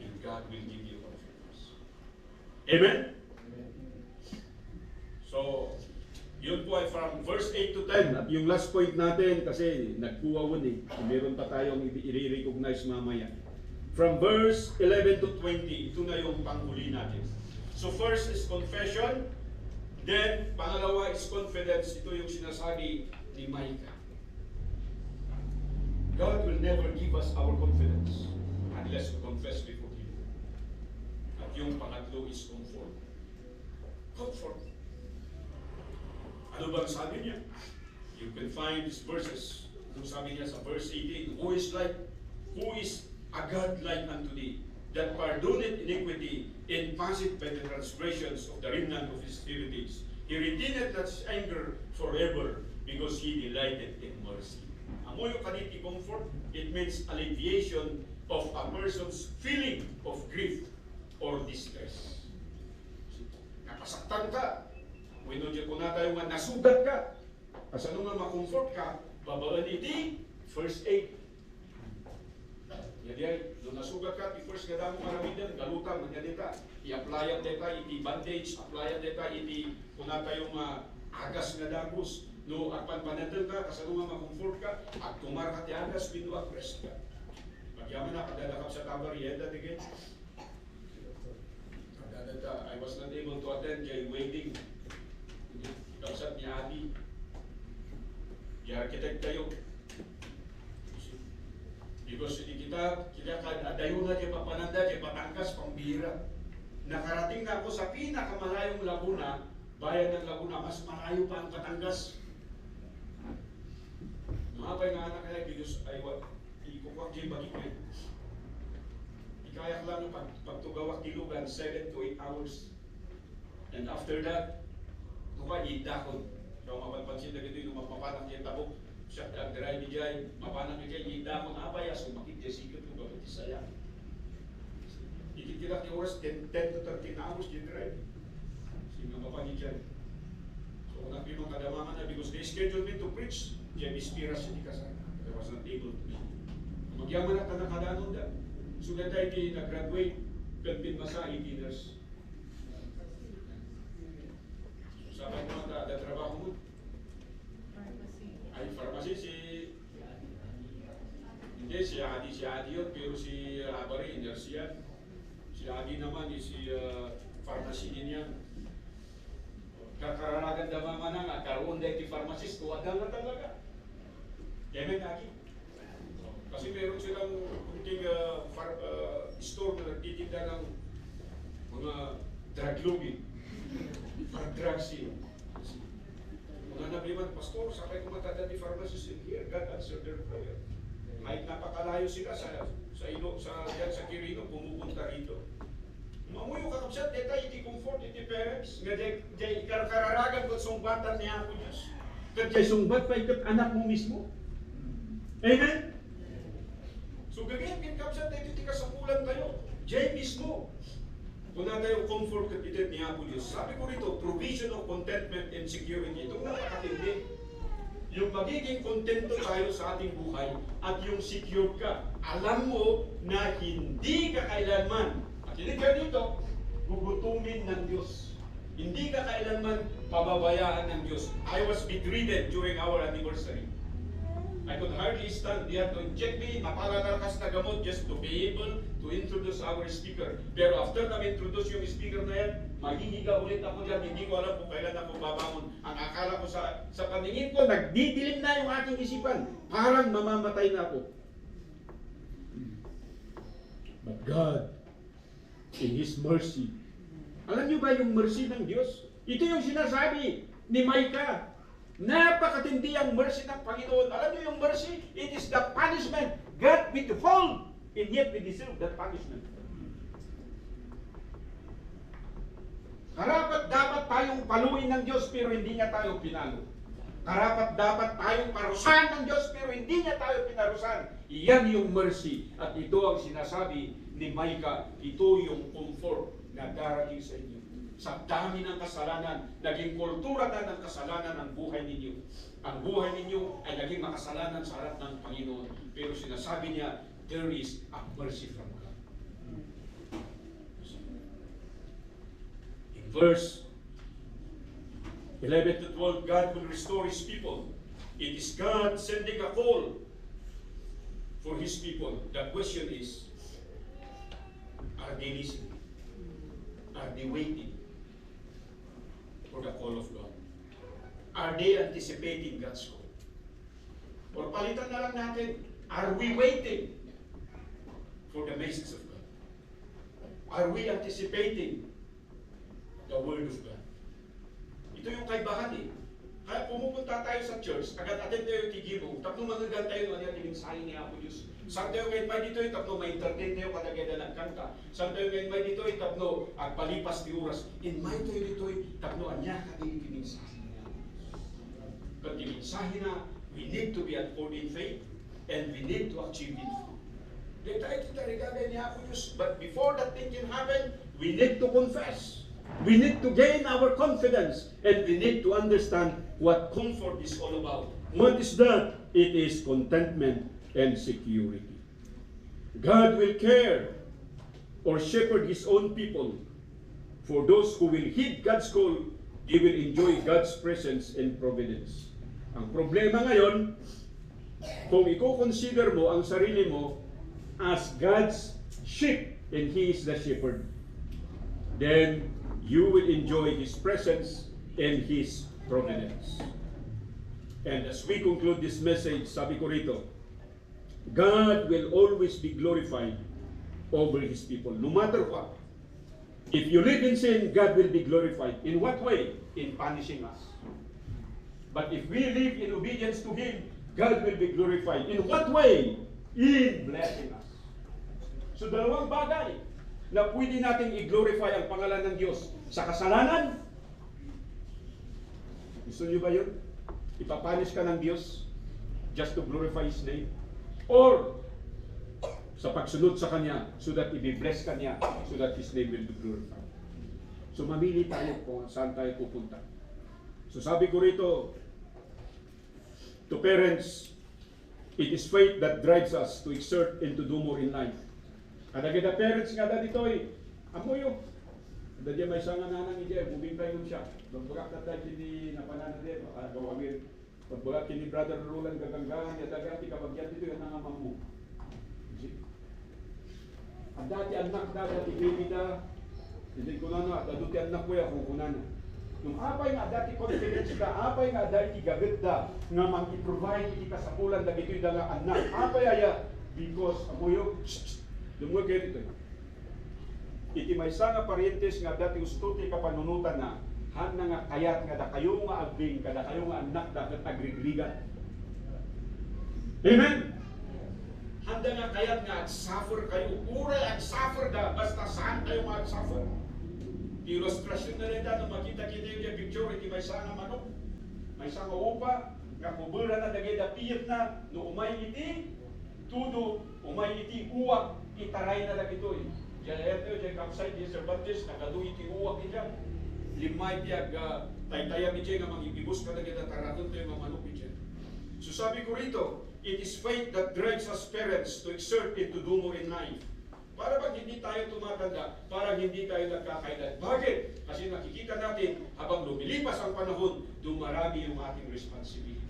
And God will give you confidence. Amen? Amen. So, yun po ay from verse 8 to 10. At yung last point natin, kasi nagkuwawon eh. Meron pa tayong i-recognize mamaya. From verse 11 to 20, ito na yung panghuli natin. So first is confession, then pangalawa is confidence. Ito yung sinasabi ni Micah. God will never give us our confidence unless we confess before Him. At yung pangatlo is comfort. Comfort. Ano bang sabi niya? You can find these verses. Kung sabi niya sa verse 18, who is a God like unto thee, that pardoneth iniquity, and passeth by the transgressions of the remnant of his heritage. He retaineth not his anger forever, because he delighted in mercy. Amoy yung kaniti comfort, it means alleviation of a person's feeling of grief or distress. Napasaktan ka, winodya ko na tayo nga nasugat ka, kasano nga makomfort ka, babaan iti, verse 8. Jadi ay, nung nasugat ka, ti first nga damo karamidan, galutang, mga dita, i-applyan dita, iti bandage, applyan dita, iti kuna tayong agas nga dagos, no agpan panadal ka, kasano nga makomfort ka, at tumar ka ti agas, pinu agpress ka. Pagyaman na, kadalakap sa tabarienda, tigay. Kadalata, I was not able to attend kay wedding. Kapsat ni Adi. I-architect tayo. Because hindi kita adayo na kay Papananda, kay Patangkas, pambira. Nakarating na ako sa pinakamalayong Laguna, bayan ng Laguna, mas malayo pa ang Batangas. Mapay nga anak kaya, because ay ikukwak kay Bagikay. Ikayak lang pagtugawak tilugan, 7 to 8 hours. And after that, nuka idakon. So mapapansin na gito yung mapapanang kay Tabok. Siya nag-drive ni Jay, mapanang kay idakon apaya, so makikyasikot yung babati saya. Ikikira ki oras 10 to 13 hours di drive. Sige mapapani Jay. So kung nakipang kadamaman na, because they scheduled me to preach, Jay Mispiras hindi kasama. I was not able to be. Magyaman na tanakadanon da. So that I nag-graduate, Pilpin Masa, 18 years. Sabay naman na trabaho mo? Ay, pharmacy hindi, si Adi yun, pero si Abari, nurse yan. Si Adi naman, si pharmacy din yan. Kakararagan naman nga, karoon dahil ti pharmacist, kuwadang na talaga. Kaya Adi. Kasi meron silang kunting store na nagtitinda ng mga drug lobby. Para drugs yun. Mga nabliman, Pastor, sabay ko matanda di pharmacist in here, God answered their prayer. Kahit napakalayo sila sa Quirino, pumupunta rito. Mamuyo kakabsat, deta iti comfort, iti parents, nga di kararagan ko sumbatan niya ako Diyos. Kaya sumbat pa ikat anak mo mismo. Amen? So gagawin kapsat, iti kasapulan tayo. Diyan mismo. Kung na tayo comfort kapitid ni Apo Diyos, sabi ko rito, provision of contentment and security. Itong napakatindi. Yung magiging kontento tayo sa ating buhay at yung secure ka. Alam mo na hindi ka kailanman, makinig ka dito, gugutumin ng Diyos. Hindi ka kailanman pababayaan ng Diyos. I was bedridden during our anniversary. I could hardly stand. They had to inject me, mapalakas na gamot just to be able to introduce our speaker. Pero after na introduce yung speaker na yan, maghihiga ulit ako dyan. Hindi ko alam kung kailan ako babangon. Ang akala ko sa paningin ko, nagdidilim na yung aking isipan. Parang mamamatay na ako. But God, in His mercy, alam niyo ba yung mercy ng Diyos? Ito yung sinasabi ni Micah. Napakatindi ang mercy ng Panginoon. Alam niyo yung mercy? It is the punishment God withhold, and yet we deserve that punishment. Karapat dapat tayong paluin ng Diyos pero hindi niya tayo pinalo. Karapat dapat tayong parusahan ng Diyos pero hindi niya tayo pinarusahan. Iyan yung mercy. At ito ang sinasabi ni Micah. Ito yung comfort na darating sa inyo. Sa dami ng kasalanan, naging kultura na ng kasalanan ang buhay ninyo. Ang buhay ninyo ay naging makasalanan sa harap ng Panginoon. Pero sinasabi niya, there is a mercy from God. In verse 11 to 12, God will restore His people. It is God sending a call for His people. The question is, are they listening? Are they waiting for the call of God? Are they anticipating God's call? Or palitan na lang natin, are we waiting for the message of God? Are we anticipating the word of God? Ito yung kaibahan eh. Kaya pumupunta tayo sa church, agad-agad tayo tigibong, tapno magagal tayo ano yung mensahe ni Apo Diyos. Saan tayo ngayon may dito, tapno may entertain tayo kalagay na nagkanta. Saan tayo ngayon may dito, tapno agpalipas di oras. In may tayo dito, tapno anya kagay mensahe niya. But the mensahe na, we need to be unfold in faith, and we need to achieve it. Di tayo kita regagay ni Apo Diyos. But before that thing can happen, we need to confess. We need to gain our confidence, and we need to understand what comfort is all about. What is that? It is contentment and security. God will care or shepherd His own people. For those who will heed God's call, they will enjoy God's presence and providence. Ang problema ngayon, kung i-consider mo ang sarili mo as God's sheep and He is the shepherd, then you will enjoy His presence and His providence. And as we conclude this message, sabi ko rito, God will always be glorified over His people, no matter what. If you live in sin, God will be glorified. In what way? In punishing us. But if we live in obedience to Him, God will be glorified. In what way? In blessing us. So dalawang bagay na pwede nating i-glorify ang pangalan ng Diyos. Sa kasalanan, gusto niyo ba yun? Ipapunish ka ng Diyos just to glorify His name? Or sa pagsunod sa Kanya so that i-bless ka niya so that His name will be glorified. So mamili tayo kung saan tayo pupunta. So sabi ko rito, to parents, it is faith that drives us to exert and to do more in life. Kada kita parents nga dito amoyo. Dadi may isang nanang ije, bubing tayo siya. Bagbagak na tayo kini napanan din, gawawin. Bagbagak kini Brother Roland gaganggangan, yadagang tikabagyan dito yung nangamang mo. Ang dati anak na, dati baby na, hindi ko na dati anak ko ya kung kunan. Nung apay nga dati confidence ka, apay nga dati gagat da, nga mag-i-provide iti kasapulan na ito'y nga anak. Apay aya, because amoyo, lumag kayo dito. Iti may nga parientes nga dati ustuti ka panunutan na, han na nga kayat nga da kayo nga abing, kada kayo nga anak dagat agrigligan. Amen? Handa nga kayat nga suffer kayo. Uray ang suffer da. Basta saan kayo mag-suffer. Ilustrasyon na rin da. Nung makita-kita yung picture, hindi may sanga manok. May sanga upa. Nga kubura na dagay da piyat na. No umay iti. Tudo. Umay iti uwak. Itaray na lang ito eh. Diyan ito, diyan kapsay, diyan Cervantes. Nagado iti uwak niya. Limay tiyag taytayam iti nga mag-ibibus ka na kita taraton tayo mga manok iti. So sabi ko rito, it is faith that drives us parents to exert and to do more in life. Para bang hindi tayo tumatanda, para hindi tayo nagkakailan. Bakit? Kasi nakikita natin, habang lumilipas ang panahon, dumarami yung ating responsibility.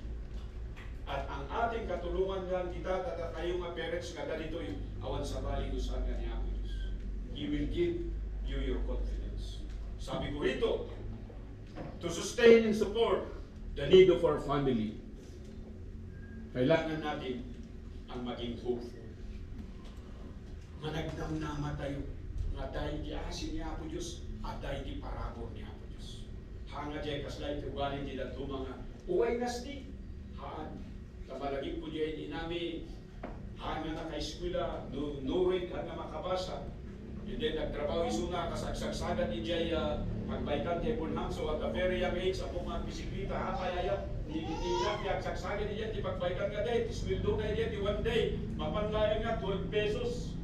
At ang ating katulungan lang kita, kayo mga parents, nga ganito yung awan sa bali usan nga niya ako Diyos. He will give you your confidence. Sabi ko rito, to sustain and support the need of our family, kailangan natin ang maging hopeful. Managdamnama tayo nga dahil di asin niya ako Diyos at dahil di parabor niya ako Diyos. Hanga dyan kaslay tuwalin di dato mga uway nasdi. Haan, kamalagin po dyan inami hanga na ka-eskwila, nurid hanga makabasa. And then nagtrabaho isuna kasagsagan ni Jay magbaikan kay Bunhamso at a very young age ako mga bisiklita hapayayap. Iyak yak saksagan niya di pagbaikan nga day, tiswildo na niya di one day, mapanlayan nga 12 pesos.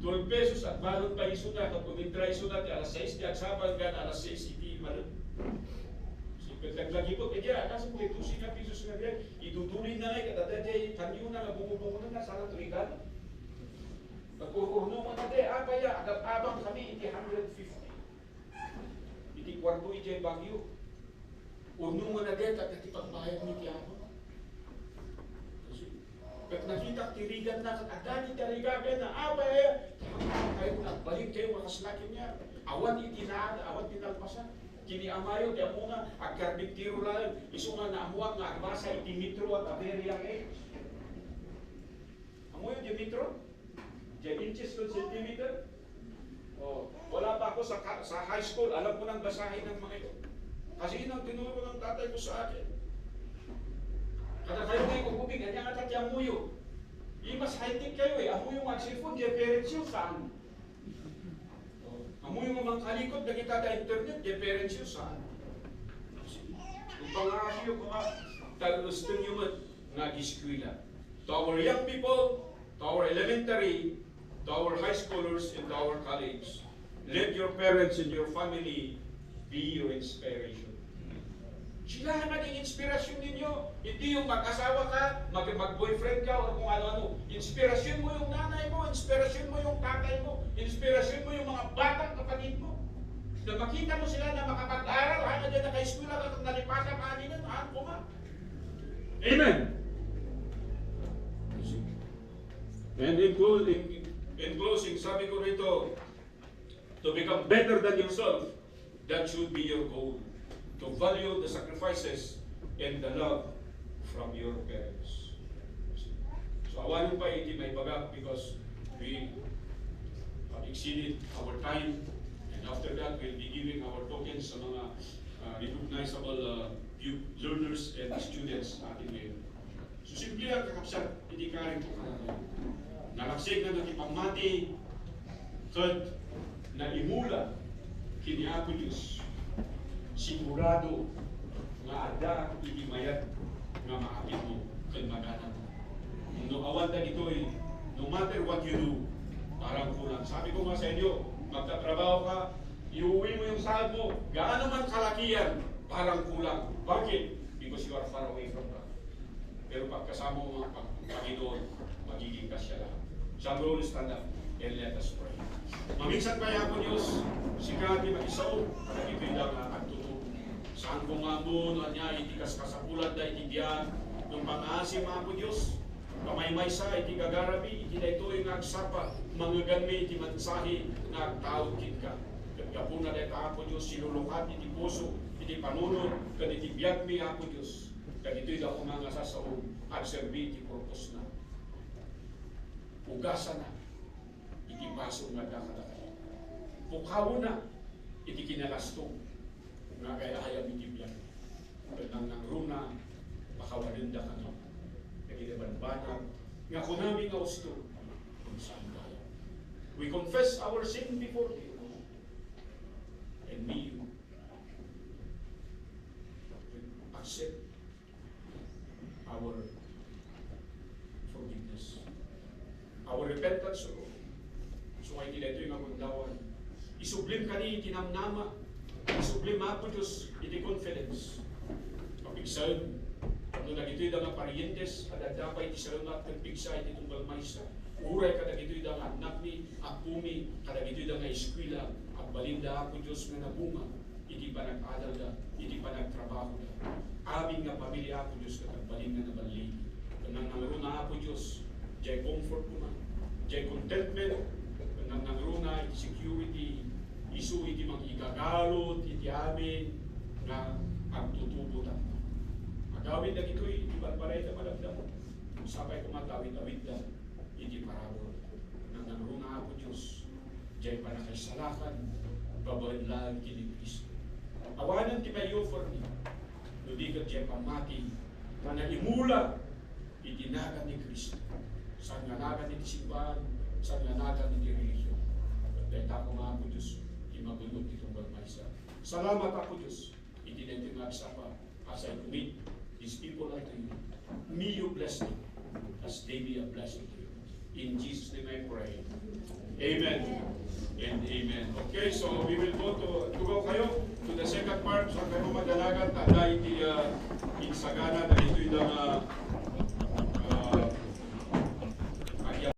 12 pesos at balon pa iso na, kapag kumitra iso na, alas 6 di agsaban gan, alas 6 iti malon. Naglagi po, kaya kasi po ito sina pesos nga diyan, itutuloy na ay kadadade, kanyo na, bumubungo na, sana tuligan. Pag-urno mo na de, kaya agab-abang kami, iti 150. Iti kwarto iti Bagyo. Urno mo na de, at ipagbayad ni Tiago. Pag nakita tirigan na, at dati tarigagan na, kaya kayo nagbalik kayo, makaslakin niya. Awan itinaan, awan tinalpasan. Kini amayo, di mo nga, agkarbitiro lang, iso nga naamuak nga, basa itimitro at aberiyang Amoyo, Dimitro? 10 inches kung centimeter? Oh, wala pa ako sa high school, alam ko nang basahin ng mga ito. Kasi yun ang tinuro ng tatay ko sa akin. Kada kayo kayo kugubig, ganyan nga tatya amuyo. Mas high-tech kayo eh, amuyo mag-cellphone, di parents yun saan? Amuyo nga mga kalikot, nakita na internet, di parents yun saan? Kung pangasyo ko nga, talustong yung nag-iskwila. To our young people, to our elementary, to our high schoolers, and to our college, let your parents and your family be your inspiration. Sila ang naging inspirasyon ninyo. Hindi yung mag-asawa ka, mag-boyfriend ka, o kung ano-ano. Inspirasyon mo yung nanay mo, inspirasyon mo yung tatay mo, inspirasyon mo yung mga batang kapatid mo. Na makita mo sila na makapag-aral, hanggang dyan naka-eskwela ka, kung nalipasa pa nila, ko nga. Amen. And In closing, sabi ko rito, to become better than yourself, that should be your goal. To value the sacrifices and the love from your parents. So awanin pa hindi may baga because we have exceeded our time, and after that we'll be giving our tokens sa mga recognizable learners and students atin ngayon. So simple ang kakapsat, hindi ka rin po kalagay. Nalaksig na nakipamati, kad na imula, kini ako Diyos, sigurado nga ada hindi mayat nga maapit mo kay magana mo. No awan na ito'y, no matter what you do, parang kulang. Sabi ko nga sa inyo, magtatrabaho ka, iuwi mo yung sahod mo, gaano man kalakihan, parang kulang. Bakit? Because you are far away from God. Pero pagkasama mo ang Panginoon, magiging kasya lahat. Shall we all stand up and let us pray. Maminsan kaya ako Diyos, sikati mag-isaw, ito'y lang ang tuto. Saan ko nga mo, niya, itikas kasapulan na itibiyag, ng pang-asim ako Diyos, kamay-may sa, iti gagarabi, iti na ito'y nagsapa, mga ganmi, iti mansahi, nagtaot kit ka. Kagapon na dahil ako Diyos, sinulukat, iti puso, iti panunod, kad iti biyag mi ako Diyos, kad ito'y daw mga sasaong, at serbi iti purpose na. Ugasan na, iti baso nga kakadakay. Pukaw na, iti kinalastong, nga kaya hayam iti biyag. Nang nangruna, makawalinda ka na. Naginabanbanag, nga kunami nga usto, kung saan kaya. We confess our sin before you, and may you accept our forgiveness. Our repentance, so ay nila ito yung agundawan. Isublim ka ni itinamnama, isublim ako Diyos, iti confidence. Mapigsan, no nagito'y da nga parientes, adadapay iti salamat ng pigsa, iti tunggal maysa. Uray ka nagito'y da nga anak ni, akpumi, kadagito'y da nga eskwila, at balinda ako Diyos nga nabunga, iti panag-adal da, iti panagtrabaho da. Aming nga pamilya ako Diyos, katagbalin nga nabalin. Kanang nangruna ako Diyos, jay comfort ko man, jay contentment, kanang nangruna, iti security, isu iti mag-igagalot, iti amin, nga ang tutubutan. Magawin na ito'y iti balbalay na malagdam. Sabay kumatawid-awid na, iti parabol. Nang nangruna ako Diyos, jay panakaisalakan, babahin lang kini Kristo. Awanan ti mayo for me, nudigat jay pamati, managimula, itinagan ni Kristo. Sa nganagan ni simbahan, sa nganagan ni religion. At dahil ako nga ako Diyos, imagulot itong balmaysa. Salamat ako Diyos, itinente nga sa pa, as I commit these people unto you. May you bless them, as they be a blessing to you. In Jesus' name I pray. Amen and amen. Okay, so we will go to kayo.